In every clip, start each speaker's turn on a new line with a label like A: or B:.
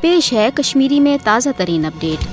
A: पेश है कश्मीरी में ताज़ा तरीन अपडेट।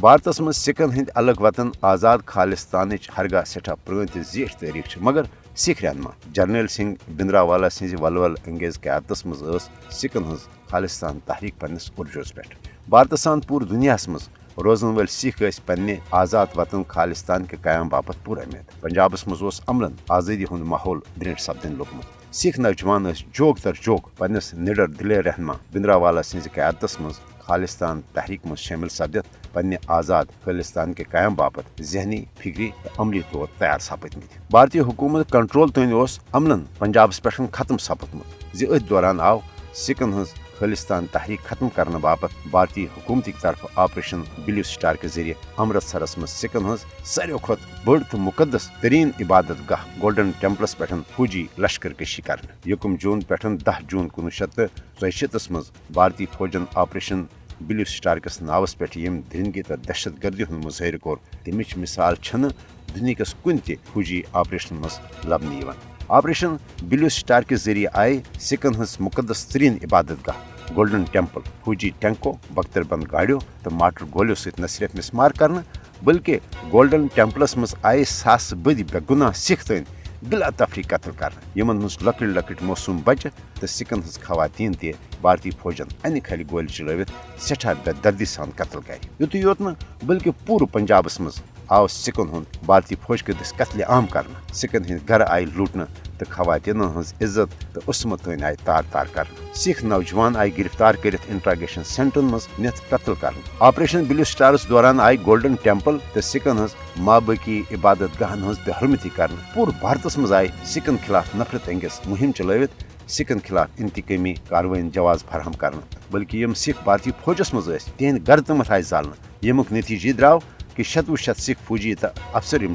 B: भारतस मज सिखन हंद अलग वतन आजाद खालिस्तान हरगा सठा पुरान तो जीठ तारीख मगर सिख रहनमा जर्नैल सिंह भिंद्रावाला सिंह वलवल अंगेज क्यादत मज सिखन हज खालिस्तान तहरीक पन्नस उर्जोस पे भारत सान पूर दुनिया मज रोजन वल सिख पन्ने आजाद वतन खालिस्तान के क्याम बापत पूर उम्मीद पंजाबस मज अमलन आज़ादी हुंद माहौल द्रिंट सपदन लोगमुत सिख नौजवान जोग तर जोग पन्नस निडर दिले रहनमा भिंद्रावाला सिंह क्यादत मज खालिस्तान तहरीक मज शामिल सपदित पन्ने आजाद खालिस्तान के क्याम बापत जहनी फिक्री अमली तौर तैयार सपदमत भारतीय हुकूमत कंट्रोल तन अमलन पंजाबस पे खत्म सपदमुत अ दौरान आव सिखन हज खालिस्तान तहरीक खत्म करने बापत भारतीय हुकूमत की तरफ ऑपरेशन ब्लू स्टार के जरिए अमृतसरस में सिखन हज सारे खुद बड़ तो मुकदस तरीन इबादत गाह गोल्डन टेम्पलस पे फौजी लश्कर कशी कर 1 जून पे 10 जून 1964 मज भारतीय फौजन ऑपरेशन ब्लू स्टार कस नावस पे यम दरिंदगी तो दहशत गर्दी हूं मुजाहिर कोर तमिच मिसाल दुनिया कुन फौजी ऑपरेशन मज लबन ऑपरेशन ब्लू स्टार के जरिए आए सिखन हज मुकदस तरीन इबादत गाह गोल्डन टेम्पल फौजी टैंको बख्तरबंद गाड़ियों तो माटर गोलियों सहित न सिर्फ मिसमार करना बल्कि गोल्डन टेम्पलस मज आए सास बद बेगुनाह सिख तन बिला तफरी कत्ल कर यमन हज लकट लकट मौसूम बच्चे तो सिखन हज खवातीन ते भारतीय फौजन अन खल गोल चलवित सठा बेदर्दी सान कत्ल कर युत योत न बल्कि पूरे पंजाबस मज आव सिखन हुंद भारतीय फौज के दस कत्ले आम कर सिखन हंद घर आय लूटन तो खवातीन हज इज्जत तो उसमत तन आय तार तार कर सिख नौजवान आय गिरफ्तार कर इंट्रागेशन सेंटरन मज नित कत्ल कर ऑपरेशन ब्लू स्टारस दौरान आय गोल्डन टेम्पल तो सिखन हज माबाकी इबादत गाहन हज बेहरमती कर पूरे भारतस मज आय सिखन खिलाफ नफरत अंगेज मुहिम चलवित सिखन खिलाफ इंतकामी कार्रवाई जवाज फराहम कर बल्कि यम सिख भारतीय फौजस मज तिहद गर तमत आय जालन यमुक नतीजे द्राव कि 100 सिख फौजी तो अफसर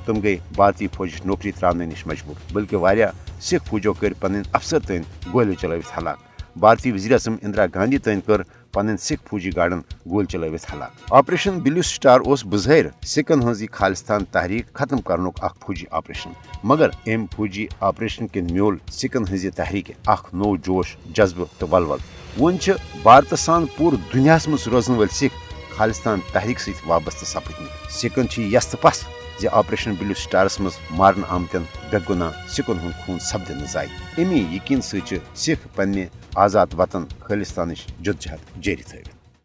B: तम गई भारतीय फौज नौकरी त्राने नश मजबूर बल्कि वारिया सिख फौजों कर पन अफसर तन गोली चलवित हलाक भारतीय वज़ीर आज़म इंदिरा गांधी तन कर पन सिख फौजी गाड़न गोल चलवित हलाक ऑपरेशन ब्लू स्टार बज़ाहिर सिखन हज खालिस्तान तहरीक खत्म कर फौजी ऑपरेशन मगर अम फौजी ऑपरेशन के म्योल सिखन हज तहरीक नो जोश जज्बे तो वलवल वन भारत सान पूरे दुनिया मज रोजन वल सिख खालिस्तान तहरीक सत वाबस्त सपदमत सिखन यस तो पस जे ऑपरेशन ब्लू स्टारस मज मारन आमतन बेगुनाह सिखन हुंद खून सपद जाय अमी यकीन सिख पन्ने आजाद वतन खालिस्तान जदोजहद जारी थवित।